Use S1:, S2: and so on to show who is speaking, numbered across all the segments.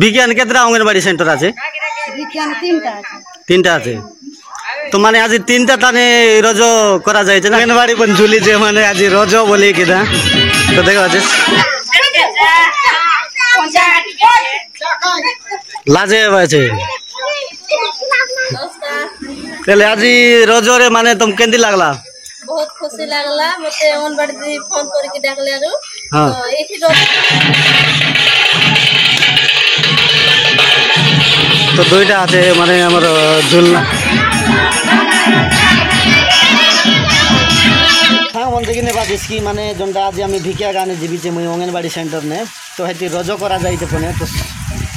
S1: বিজ্ঞান কেতটা অঙ্গনবাড়ি সেন্টার আছে? তিনটা আছে। তো মানে আজ তিনটা তানে রজ করা যাইছে না অঙ্গনবাড়ি পন ঝুলি যে মানে আজ রজ বলি কিনা তো দেখা আছে লাজে আছে তাহলে আজ রজরে মানে তুমি কেমতি লাগলা?
S2: बहुत खुशी लगला मते अंगनबाड़ी दीदी फोन करके डाकले आरो
S1: हां
S2: तो एठी
S1: तो दुईटा আছে মানে আমার ঝুলনা हाँ मन देखने बात इसकी माने जोंटा आज आमी भिकिया गाने जीविचे मुई अंगनबाड़ी सेंटर ने तो हेती रजो करा जाइते पने तो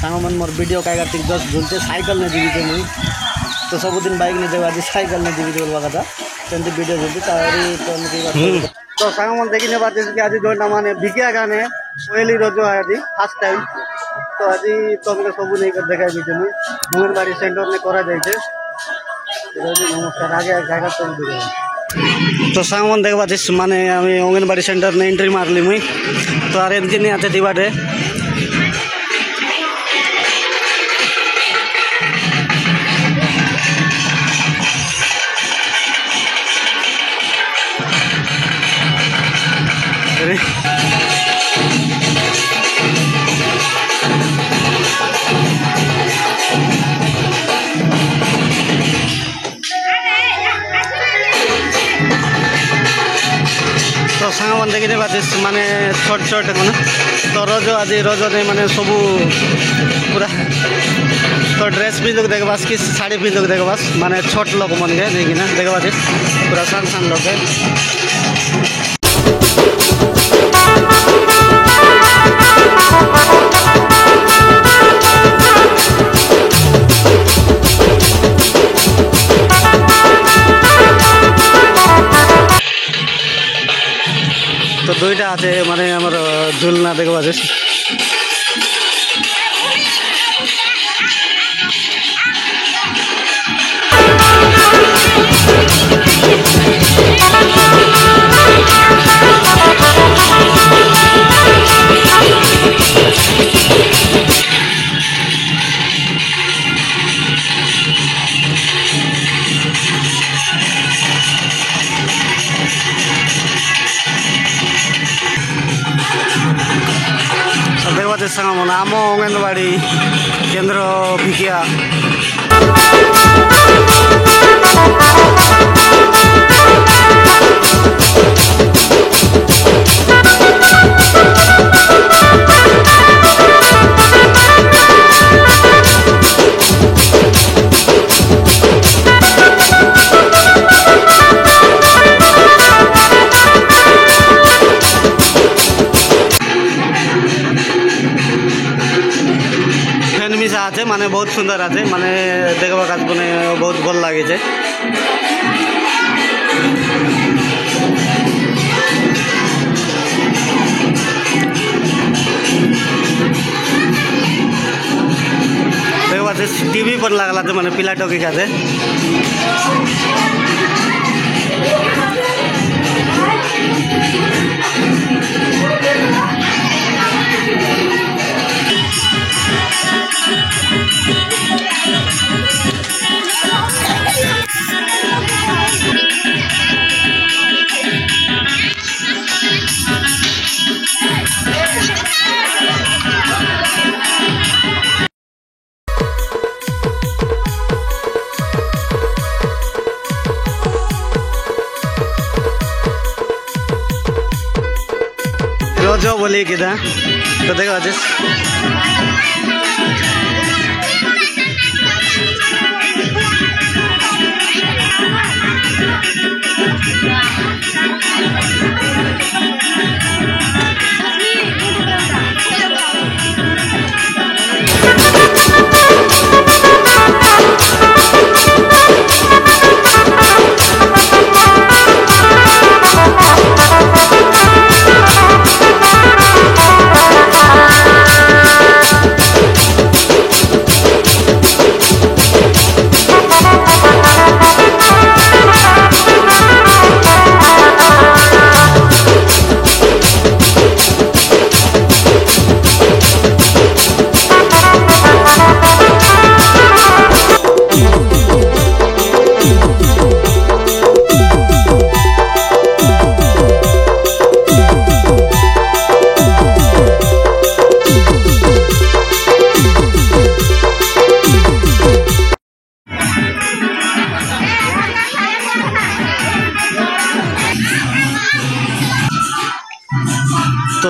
S1: सांग मन मोर वीडियो काय करते 10 झुलते साइकिल ने जीविचे मुई तो सबदिन बाइक ने देवा आज साइकिल ने जीविते बोलवा कथा तंती वीडियो झुलते तारी तो नकी बात तो सांग मन देखने बात इसकी आज जोंटा माने भिकिया गाने पहली रजो है आज फर्स्ट टाइम तो आज तुमके सब नहीं कर देखा दीजिए मुई अंगनबाड़ी सेंटर ने करा जाइते नमस्कार आगे जाएगा तो तो सामान देखा माने अंगनबाड़ी सेंटर ने एंट्री मारली मुई तो आर एमके नहीं आते दिवाटे तो सांग देखने बात माने छोट छोट मैंने तो रज आज रज ने माने सब पूरा तो ड्रेस पिंधक देखबास कि साड़ी पिंधक देखबास माने छोट लोग मन के देखना देखबास पूरा सान सान लोग तो दुईटा আছে মানে আমার ঝুলনা দেখবা আছে सांग आम अंगनबाड़ी केंद्र भिकिया আছে মানে बहुत सुंदर আছে মানে দেখবা কাজ মানে बहुत ভাল লাগিছে देखवा टीवी पर लागला तो মানে पिला टोकी काছে रजो बोली किदा तो देखो आज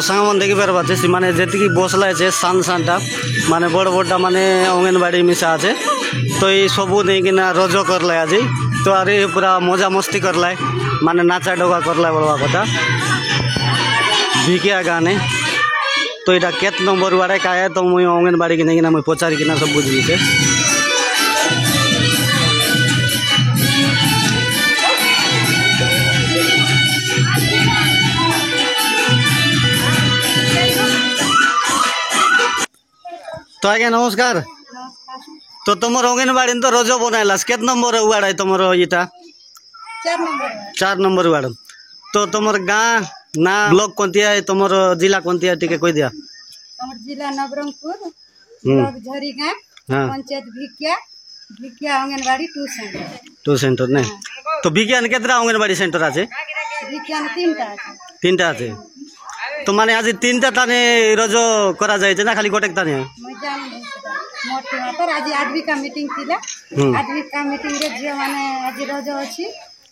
S1: सांग मन देखी पार्बा माने जी बसला है सान सानटा माने बड़ बड़ा माने अंगनबाड़ी मिसा है तो ये सबू नहीं कि रज करला आज तो अरे पूरा मजा मस्ती करला माने नाचा डोगा करला बड़वा कथा भिकिया गाने तो यहाँ केत नंबर वाड़े का है तो मुझे अंगनबाड़ी की नहीं मुझे पचारि किना सब बुझी से तो आज्ञा नमस्कार। तो तुम अंगनबाड़ी तो रज बनाइलास केत नंबर वार्ड है तुम इटा 4 नंबर वार्ड तो तुम गाँ ना ब्लॉक कौनतिया है तुम जिला कौनतिया टिके कोई दिया
S3: जिला नवरंगपुर ब्लॉक झरीगाँ पंचायत भिकिया अंगनबाड़ी 2
S1: सेंटर नहीं तो भिकिया केतरा अंगनबाड़ी सेंटर आछे
S3: भिकिया
S1: 3टा आछे तो माने आज 3टा ताने रज करा जाय ना खाली गोटेक ताने
S3: मोटे आज आदविका मीटिंग थिला आदविका मीटिंग रे जे माने आज रज अछि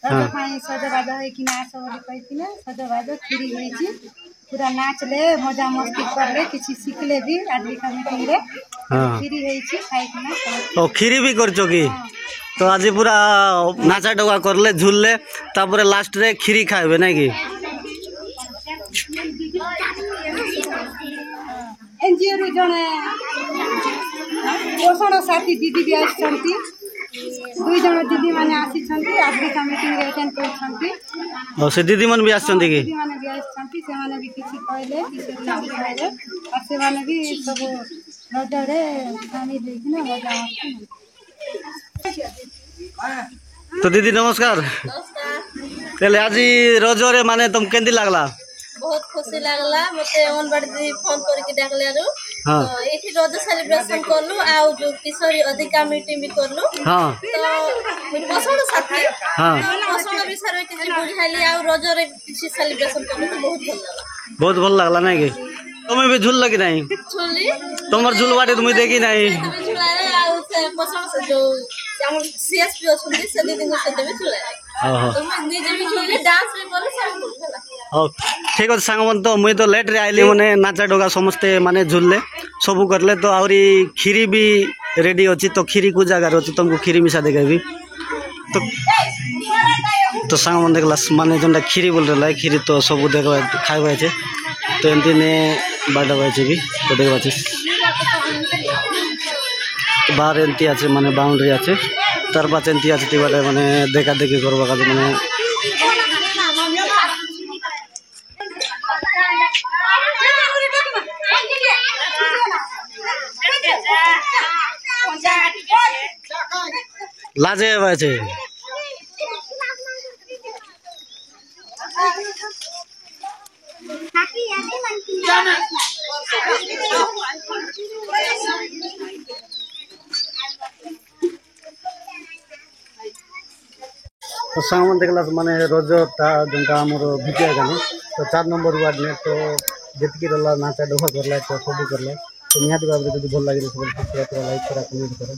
S3: रज पाई सजबाज होई कि ना सब कहिथिले सजबाज खिरी होईची पूरा नाचले मजा मस्ती करले किछि सिखले भी आदविका मीटिंग रे खिरी होईची खाई कि
S1: ओ खिरी भी करछो की तो आज पूरा नाचा डोगा करले झुलले तापरे लास्ट रे खिरी खाइबे नै की
S3: एनजीओ रे जने पोषण साथी दीदी भी आछंती 2 जन दीदी माने आछंती आदविका मीटिंग रे अटेंड करछंती
S1: और से दीदी मन भी आछंती की
S3: दीदी माने भी आछंती से माने भी किछि कहले किछि ना कहले और से माने भी सब रजरे शामिल लेकिन मजा आछी।
S1: तो दीदी नमस्कार तेले आज रजरे माने तुम केंदी लागला
S2: बहुत खुशी लागला मते अंगनबाड़ी दीदी फोन करके डाकले आरो तो एठी रज सेलिब्रेशन करलु आ जो किशोरी अधिका मीटिंग भी करलु
S1: हां
S2: तो पोषण साथी पोषण विषय में किछि बुझाइली आ रज रे किछि सेलिब्रेशन करलु तो बहुत भल लागला नै कि तुम्हें भी झूल लगी नहीं झूली
S1: तुमर झूलवाटे तुम देखी नहीं
S2: झूलाए आ से पोषण से जो हम सीएसपी अछुंदी से दीदी को से भी झूलाए तो मैं निजे भी झूले डांस भी करे सब झूला
S1: ठीक है सांगमन तो मुझे तो लेट रे आइली माने नाचा डोगा समस्ते माने झुलले सबू करले तो आउरी खीरी भी रेडी अछि तो खीरी को जगह अछि तुमको खीरी मिसा देखेबी तो सांगमन देखला माने जोंडा खीरी बोल रहला खीरी तो सबू देखबा खाइबा छै तो एंती ने बाडा बाजे भी तो देखबा छै बाहर एंती আছে माने बाउंड्री আছে तार पास एंती আছে तिबाटे माने देखा देखी करबा का माने लाजे बाजे तो सामान देखला माने रजटा जोंटा हमर भिकिया गाने तो 4 नंबर वार्ड में तो जेतकी रला नाचा डोहा करला तो सब करला तो निहाती बाबरे जदी भल लागे तो सब लाइक करा कमेंट करो।